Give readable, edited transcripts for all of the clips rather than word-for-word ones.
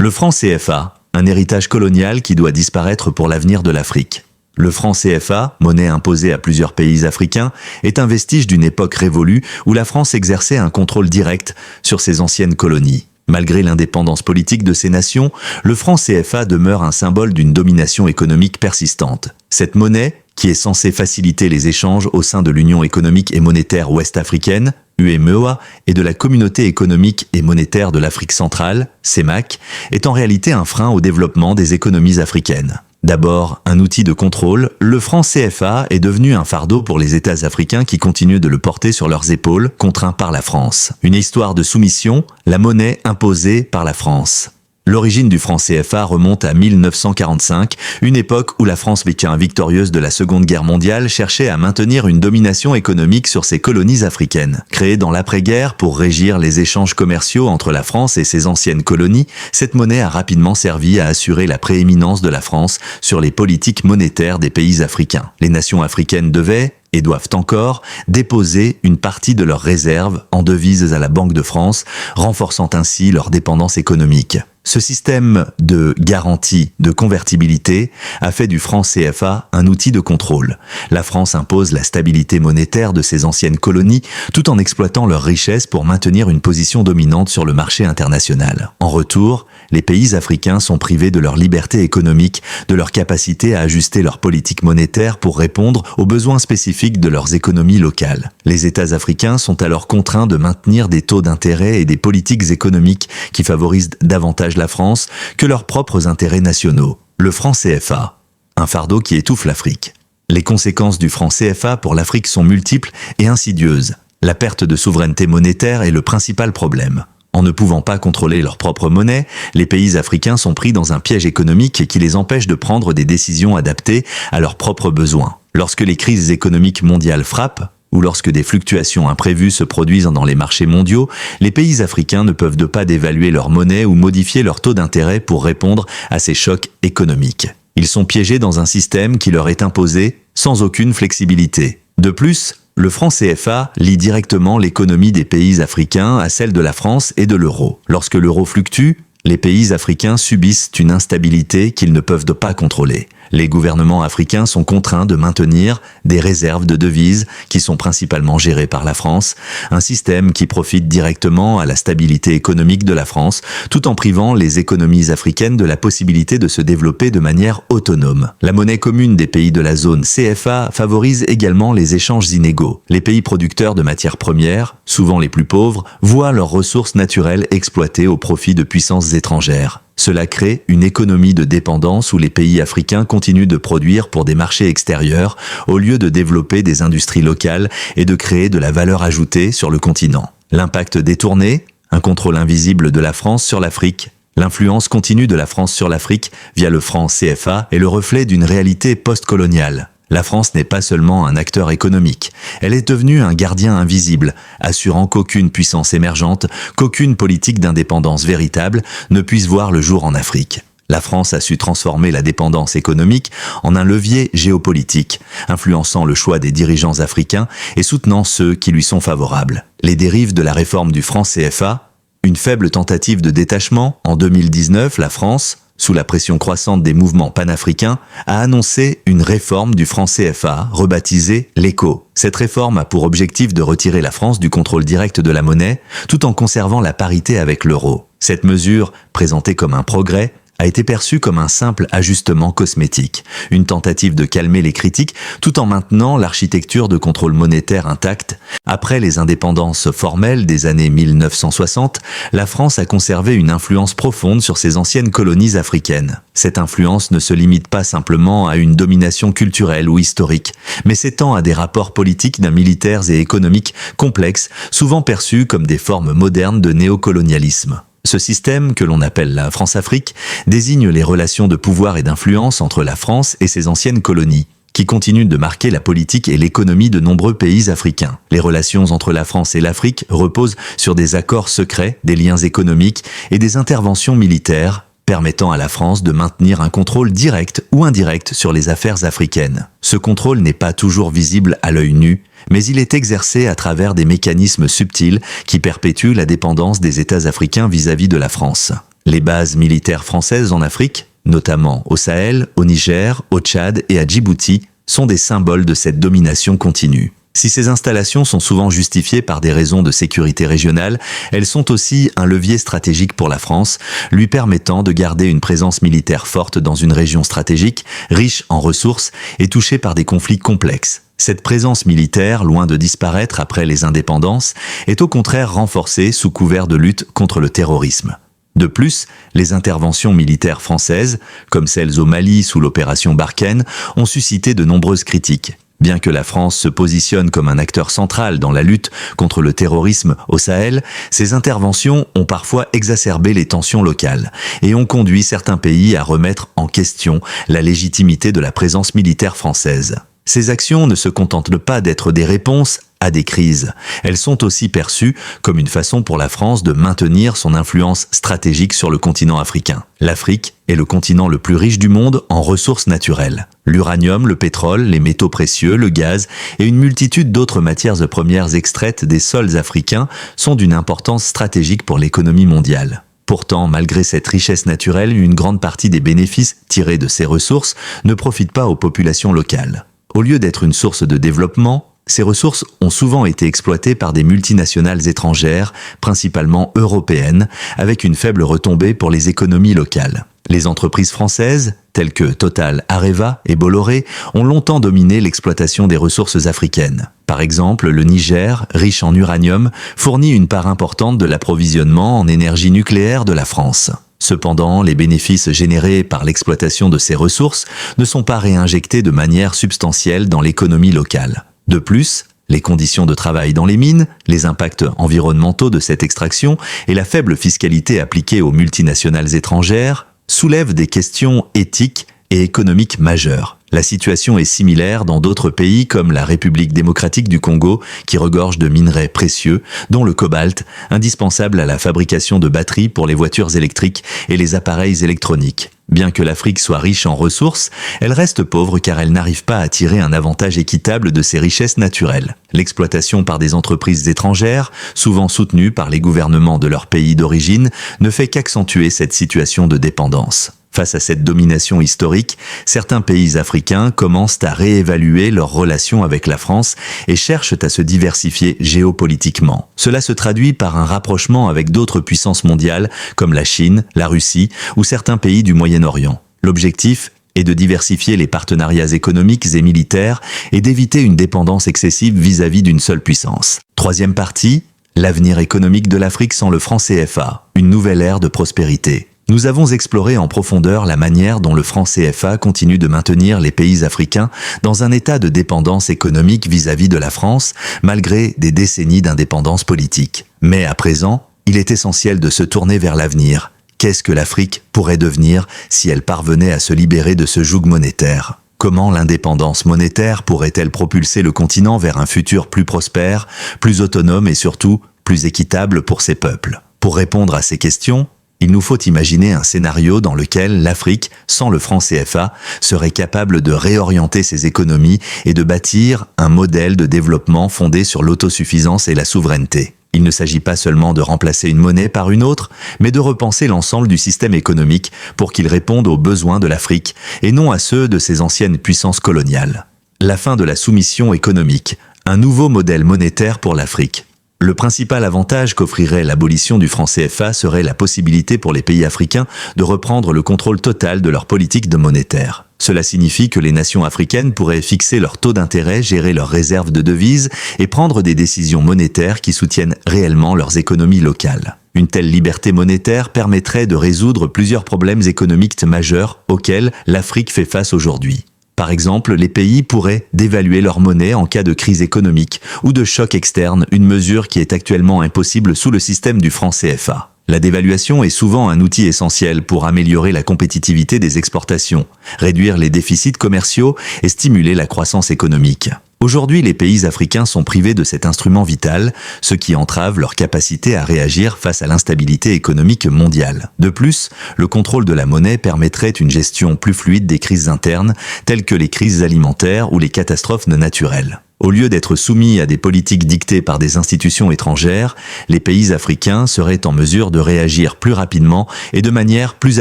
Le franc CFA, un héritage colonial qui doit disparaître pour l'avenir de l'Afrique. Le franc CFA, monnaie imposée à plusieurs pays africains, est un vestige d'une époque révolue où la France exerçait un contrôle direct sur ses anciennes colonies. Malgré l'indépendance politique de ces nations, le franc CFA demeure un symbole d'une domination économique persistante. Cette monnaie, qui est censée faciliter les échanges au sein de l'Union économique et monétaire ouest-africaine, UEMOA, et de la Communauté économique et monétaire de l'Afrique centrale, CEMAC, est en réalité un frein au développement des économies africaines. D'abord, un outil de contrôle, le franc CFA est devenu un fardeau pour les États africains qui continuent de le porter sur leurs épaules, contraints par la France. Une histoire de soumission, la monnaie imposée par la France. L'origine du franc CFA remonte à 1945, une époque où la France, bien victorieuse de la Seconde Guerre mondiale, cherchait à maintenir une domination économique sur ses colonies africaines. Créée dans l'après-guerre pour régir les échanges commerciaux entre la France et ses anciennes colonies, cette monnaie a rapidement servi à assurer la prééminence de la France sur les politiques monétaires des pays africains. Les nations africaines devaient, et doivent encore, déposer une partie de leurs réserves en devises à la Banque de France, renforçant ainsi leur dépendance économique. Ce système de garantie de convertibilité a fait du franc CFA un outil de contrôle. La France impose la stabilité monétaire de ses anciennes colonies tout en exploitant leurs richesses pour maintenir une position dominante sur le marché international. En retour, les pays africains sont privés de leur liberté économique, de leur capacité à ajuster leur politique monétaire pour répondre aux besoins spécifiques de leurs économies locales. Les États africains sont alors contraints de maintenir des taux d'intérêt et des politiques économiques qui favorisent davantage la France que leurs propres intérêts nationaux. Le franc CFA, un fardeau qui étouffe l'Afrique. Les conséquences du franc CFA pour l'Afrique sont multiples et insidieuses. La perte de souveraineté monétaire est le principal problème. En ne pouvant pas contrôler leur propre monnaie, les pays africains sont pris dans un piège économique qui les empêche de prendre des décisions adaptées à leurs propres besoins. Lorsque les crises économiques mondiales frappent, ou lorsque des fluctuations imprévues se produisent dans les marchés mondiaux, les pays africains ne peuvent pas dévaluer leur monnaie ou modifier leur taux d'intérêt pour répondre à ces chocs économiques. Ils sont piégés dans un système qui leur est imposé sans aucune flexibilité. De plus, le franc CFA lie directement l'économie des pays africains à celle de la France et de l'euro. Lorsque l'euro fluctue, les pays africains subissent une instabilité qu'ils ne peuvent pas contrôler. Les gouvernements africains sont contraints de maintenir des réserves de devises qui sont principalement gérées par la France, un système qui profite directement à la stabilité économique de la France, tout en privant les économies africaines de la possibilité de se développer de manière autonome. La monnaie commune des pays de la zone CFA favorise également les échanges inégaux. Les pays producteurs de matières premières, souvent les plus pauvres, voient leurs ressources naturelles exploitées au profit de puissances étrangères. Cela crée une économie de dépendance où les pays africains continuent de produire pour des marchés extérieurs au lieu de développer des industries locales et de créer de la valeur ajoutée sur le continent. L'impact détourné, un contrôle invisible de la France sur l'Afrique, l'influence continue de la France sur l'Afrique via le franc CFA est le reflet d'une réalité post-coloniale. La France n'est pas seulement un acteur économique, elle est devenue un gardien invisible, assurant qu'aucune puissance émergente, qu'aucune politique d'indépendance véritable ne puisse voir le jour en Afrique. La France a su transformer la dépendance économique en un levier géopolitique, influençant le choix des dirigeants africains et soutenant ceux qui lui sont favorables. Les dérives de la réforme du franc CFA, une faible tentative de détachement, en 2019, la France, sous la pression croissante des mouvements panafricains, a annoncé une réforme du franc CFA, rebaptisée l'ECO. Cette réforme a pour objectif de retirer la France du contrôle direct de la monnaie, tout en conservant la parité avec l'euro. Cette mesure, présentée comme un progrès, a été perçue comme un simple ajustement cosmétique, une tentative de calmer les critiques tout en maintenant l'architecture de contrôle monétaire intacte. Après les indépendances formelles des années 1960, la France a conservé une influence profonde sur ses anciennes colonies africaines. Cette influence ne se limite pas simplement à une domination culturelle ou historique, mais s'étend à des rapports politiques militaires et économiques complexes, souvent perçus comme des formes modernes de néocolonialisme. Ce système, que l'on appelle la France-Afrique, désigne les relations de pouvoir et d'influence entre la France et ses anciennes colonies, qui continuent de marquer la politique et l'économie de nombreux pays africains. Les relations entre la France et l'Afrique reposent sur des accords secrets, des liens économiques et des interventions militaires, permettant à la France de maintenir un contrôle direct ou indirect sur les affaires africaines. Ce contrôle n'est pas toujours visible à l'œil nu, mais il est exercé à travers des mécanismes subtils qui perpétuent la dépendance des États africains vis-à-vis de la France. Les bases militaires françaises en Afrique, notamment au Sahel, au Niger, au Tchad et à Djibouti, sont des symboles de cette domination continue. Si ces installations sont souvent justifiées par des raisons de sécurité régionale, elles sont aussi un levier stratégique pour la France, lui permettant de garder une présence militaire forte dans une région stratégique, riche en ressources et touchée par des conflits complexes. Cette présence militaire, loin de disparaître après les indépendances, est au contraire renforcée sous couvert de lutte contre le terrorisme. De plus, les interventions militaires françaises, comme celles au Mali sous l'opération Barkhane, ont suscité de nombreuses critiques. Bien que la France se positionne comme un acteur central dans la lutte contre le terrorisme au Sahel, ces interventions ont parfois exacerbé les tensions locales et ont conduit certains pays à remettre en question la légitimité de la présence militaire française. Ces actions ne se contentent pas d'être des réponses à des crises. Elles sont aussi perçues comme une façon pour la France de maintenir son influence stratégique sur le continent africain. L'Afrique est le continent le plus riche du monde en ressources naturelles. L'uranium, le pétrole, les métaux précieux, le gaz et une multitude d'autres matières premières extraites des sols africains sont d'une importance stratégique pour l'économie mondiale. Pourtant, malgré cette richesse naturelle, une grande partie des bénéfices tirés de ces ressources ne profitent pas aux populations locales. Au lieu d'être une source de développement, ces ressources ont souvent été exploitées par des multinationales étrangères, principalement européennes, avec une faible retombée pour les économies locales. Les entreprises françaises, telles que Total, Areva et Bolloré, ont longtemps dominé l'exploitation des ressources africaines. Par exemple, le Niger, riche en uranium, fournit une part importante de l'approvisionnement en énergie nucléaire de la France. Cependant, les bénéfices générés par l'exploitation de ces ressources ne sont pas réinjectés de manière substantielle dans l'économie locale. De plus, les conditions de travail dans les mines, les impacts environnementaux de cette extraction et la faible fiscalité appliquée aux multinationales étrangères soulèvent des questions éthiques et économiques majeures. La situation est similaire dans d'autres pays comme la République démocratique du Congo, qui regorge de minerais précieux, dont le cobalt, indispensable à la fabrication de batteries pour les voitures électriques et les appareils électroniques. Bien que l'Afrique soit riche en ressources, elle reste pauvre car elle n'arrive pas à tirer un avantage équitable de ses richesses naturelles. L'exploitation par des entreprises étrangères, souvent soutenues par les gouvernements de leur pays d'origine, ne fait qu'accentuer cette situation de dépendance. Face à cette domination historique, certains pays africains commencent à réévaluer leurs relations avec la France et cherchent à se diversifier géopolitiquement. Cela se traduit par un rapprochement avec d'autres puissances mondiales comme la Chine, la Russie ou certains pays du Moyen-Orient. L'objectif est de diversifier les partenariats économiques et militaires et d'éviter une dépendance excessive vis-à-vis d'une seule puissance. Troisième partie, l'avenir économique de l'Afrique sans le franc CFA, une nouvelle ère de prospérité. Nous avons exploré en profondeur la manière dont le franc CFA continue de maintenir les pays africains dans un état de dépendance économique vis-à-vis de la France, malgré des décennies d'indépendance politique. Mais à présent, il est essentiel de se tourner vers l'avenir. Qu'est-ce que l'Afrique pourrait devenir si elle parvenait à se libérer de ce joug monétaire ? Comment l'indépendance monétaire pourrait-elle propulser le continent vers un futur plus prospère, plus autonome et surtout plus équitable pour ses peuples ? Pour répondre à ces questions, il nous faut imaginer un scénario dans lequel l'Afrique, sans le franc CFA, serait capable de réorienter ses économies et de bâtir un modèle de développement fondé sur l'autosuffisance et la souveraineté. Il ne s'agit pas seulement de remplacer une monnaie par une autre, mais de repenser l'ensemble du système économique pour qu'il réponde aux besoins de l'Afrique et non à ceux de ses anciennes puissances coloniales. La fin de la soumission économique, un nouveau modèle monétaire pour l'Afrique. Le principal avantage qu'offrirait l'abolition du franc CFA serait la possibilité pour les pays africains de reprendre le contrôle total de leur politique monétaire. Cela signifie que les nations africaines pourraient fixer leur taux d'intérêt, gérer leurs réserves de devises et prendre des décisions monétaires qui soutiennent réellement leurs économies locales. Une telle liberté monétaire permettrait de résoudre plusieurs problèmes économiques majeurs auxquels l'Afrique fait face aujourd'hui. Par exemple, les pays pourraient dévaluer leur monnaie en cas de crise économique ou de choc externe, une mesure qui est actuellement impossible sous le système du franc CFA. La dévaluation est souvent un outil essentiel pour améliorer la compétitivité des exportations, réduire les déficits commerciaux et stimuler la croissance économique. Aujourd'hui, les pays africains sont privés de cet instrument vital, ce qui entrave leur capacité à réagir face à l'instabilité économique mondiale. De plus, le contrôle de la monnaie permettrait une gestion plus fluide des crises internes, telles que les crises alimentaires ou les catastrophes naturelles. Au lieu d'être soumis à des politiques dictées par des institutions étrangères, les pays africains seraient en mesure de réagir plus rapidement et de manière plus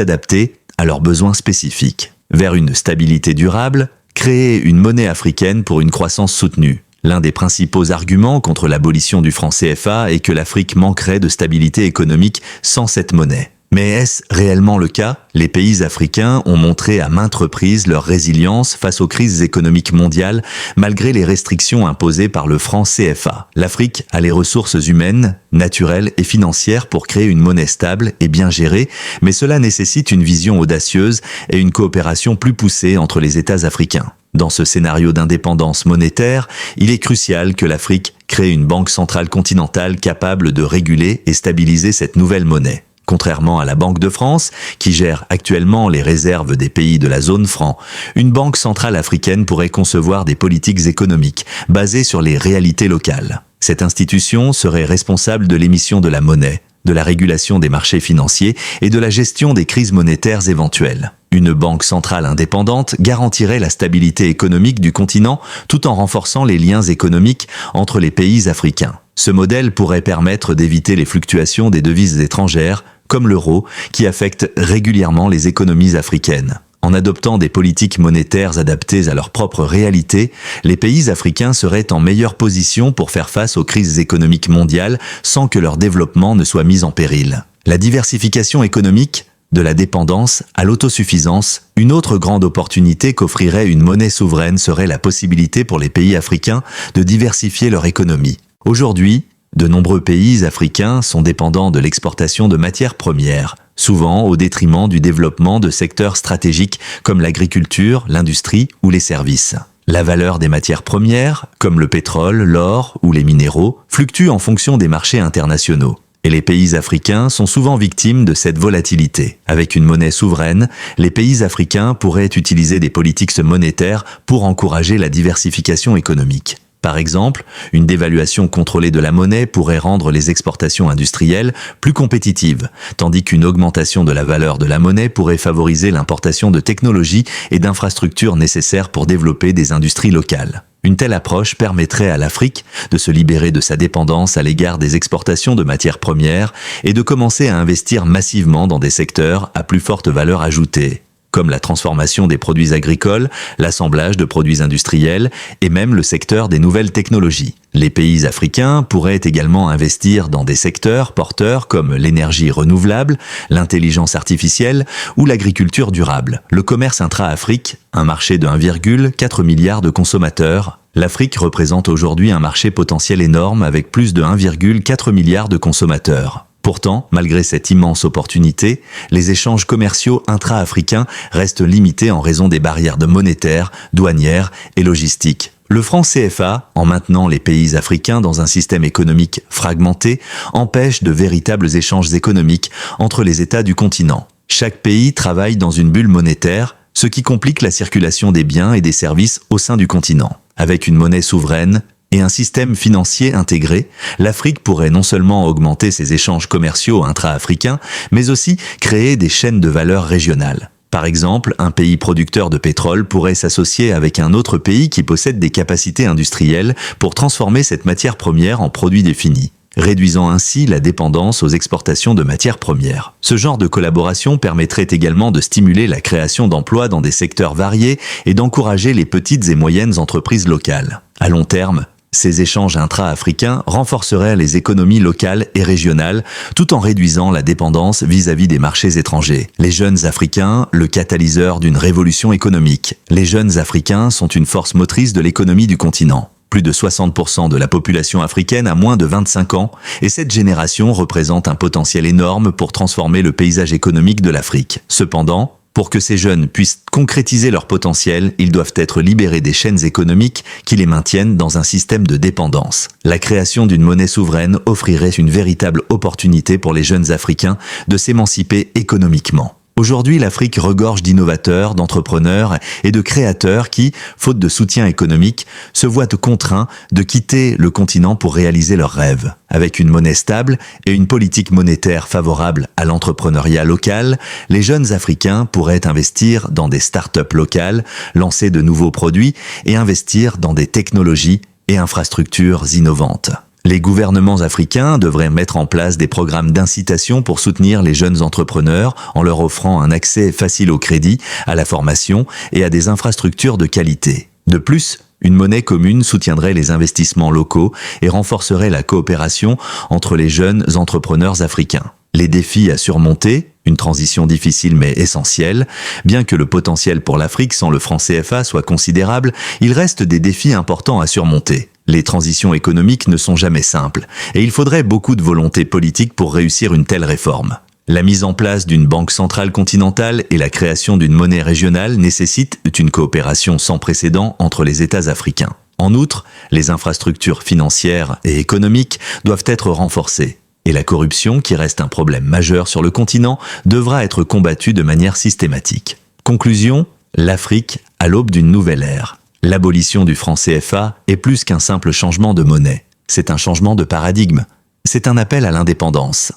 adaptée à leurs besoins spécifiques. Vers une stabilité durable, créer une monnaie africaine pour une croissance soutenue. L'un des principaux arguments contre l'abolition du franc CFA est que l'Afrique manquerait de stabilité économique sans cette monnaie. Mais est-ce réellement le cas? Les pays africains ont montré à maintes reprises leur résilience face aux crises économiques mondiales malgré les restrictions imposées par le franc CFA. L'Afrique a les ressources humaines, naturelles et financières pour créer une monnaie stable et bien gérée, mais cela nécessite une vision audacieuse et une coopération plus poussée entre les États africains. Dans ce scénario d'indépendance monétaire, il est crucial que l'Afrique crée une banque centrale continentale capable de réguler et stabiliser cette nouvelle monnaie. Contrairement à la Banque de France, qui gère actuellement les réserves des pays de la zone franc, une banque centrale africaine pourrait concevoir des politiques économiques basées sur les réalités locales. Cette institution serait responsable de l'émission de la monnaie, de la régulation des marchés financiers et de la gestion des crises monétaires éventuelles. Une banque centrale indépendante garantirait la stabilité économique du continent tout en renforçant les liens économiques entre les pays africains. Ce modèle pourrait permettre d'éviter les fluctuations des devises étrangères, comme l'euro, qui affectent régulièrement les économies africaines. En adoptant des politiques monétaires adaptées à leur propre réalité, les pays africains seraient en meilleure position pour faire face aux crises économiques mondiales sans que leur développement ne soit mis en péril. La diversification économique, de la dépendance à l'autosuffisance, une autre grande opportunité qu'offrirait une monnaie souveraine serait la possibilité pour les pays africains de diversifier leur économie. Aujourd'hui, de nombreux pays africains sont dépendants de l'exportation de matières premières, souvent au détriment du développement de secteurs stratégiques comme l'agriculture, l'industrie ou les services. La valeur des matières premières, comme le pétrole, l'or ou les minéraux, fluctue en fonction des marchés internationaux. Et les pays africains sont souvent victimes de cette volatilité. Avec une monnaie souveraine, les pays africains pourraient utiliser des politiques monétaires pour encourager la diversification économique. Par exemple, une dévaluation contrôlée de la monnaie pourrait rendre les exportations industrielles plus compétitives, tandis qu'une augmentation de la valeur de la monnaie pourrait favoriser l'importation de technologies et d'infrastructures nécessaires pour développer des industries locales. Une telle approche permettrait à l'Afrique de se libérer de sa dépendance à l'égard des exportations de matières premières et de commencer à investir massivement dans des secteurs à plus forte valeur ajoutée, comme la transformation des produits agricoles, l'assemblage de produits industriels et même le secteur des nouvelles technologies. Les pays africains pourraient également investir dans des secteurs porteurs comme l'énergie renouvelable, l'intelligence artificielle ou l'agriculture durable. Le commerce intra-Afrique, un marché de 1,4 milliard de consommateurs, l'Afrique représente aujourd'hui un marché potentiel énorme avec plus de 1,4 milliard de consommateurs. Pourtant, malgré cette immense opportunité, les échanges commerciaux intra-africains restent limités en raison des barrières monétaires, douanières et logistiques. Le franc CFA, en maintenant les pays africains dans un système économique fragmenté, empêche de véritables échanges économiques entre les États du continent. Chaque pays travaille dans une bulle monétaire, ce qui complique la circulation des biens et des services au sein du continent. Avec une monnaie souveraine et un système financier intégré, l'Afrique pourrait non seulement augmenter ses échanges commerciaux intra-africains, mais aussi créer des chaînes de valeur régionales. Par exemple, un pays producteur de pétrole pourrait s'associer avec un autre pays qui possède des capacités industrielles pour transformer cette matière première en produit défini, réduisant ainsi la dépendance aux exportations de matières premières. Ce genre de collaboration permettrait également de stimuler la création d'emplois dans des secteurs variés et d'encourager les petites et moyennes entreprises locales. À long terme, ces échanges intra-africains renforceraient les économies locales et régionales tout en réduisant la dépendance vis-à-vis des marchés étrangers. Les jeunes Africains, le catalyseur d'une révolution économique. Les jeunes Africains sont une force motrice de l'économie du continent. Plus de 60% de la population africaine a moins de 25 ans et cette génération représente un potentiel énorme pour transformer le paysage économique de l'Afrique. Cependant, pour que ces jeunes puissent concrétiser leur potentiel, ils doivent être libérés des chaînes économiques qui les maintiennent dans un système de dépendance. La création d'une monnaie souveraine offrirait une véritable opportunité pour les jeunes Africains de s'émanciper économiquement. Aujourd'hui, l'Afrique regorge d'innovateurs, d'entrepreneurs et de créateurs qui, faute de soutien économique, se voient contraints de quitter le continent pour réaliser leurs rêves. Avec une monnaie stable et une politique monétaire favorable à l'entrepreneuriat local, les jeunes Africains pourraient investir dans des start-up locales, lancer de nouveaux produits et investir dans des technologies et infrastructures innovantes. Les gouvernements africains devraient mettre en place des programmes d'incitation pour soutenir les jeunes entrepreneurs en leur offrant un accès facile au crédit, à la formation et à des infrastructures de qualité. De plus, une monnaie commune soutiendrait les investissements locaux et renforcerait la coopération entre les jeunes entrepreneurs africains. Les défis à surmonter, une transition difficile mais essentielle, bien que le potentiel pour l'Afrique sans le franc CFA soit considérable, il reste des défis importants à surmonter. Les transitions économiques ne sont jamais simples, et il faudrait beaucoup de volonté politique pour réussir une telle réforme. La mise en place d'une banque centrale continentale et la création d'une monnaie régionale nécessitent une coopération sans précédent entre les États africains. En outre, les infrastructures financières et économiques doivent être renforcées, et la corruption, qui reste un problème majeur sur le continent, devra être combattue de manière systématique. Conclusion, l'Afrique à l'aube d'une nouvelle ère. L'abolition du franc CFA est plus qu'un simple changement de monnaie. C'est un changement de paradigme. C'est un appel à l'indépendance,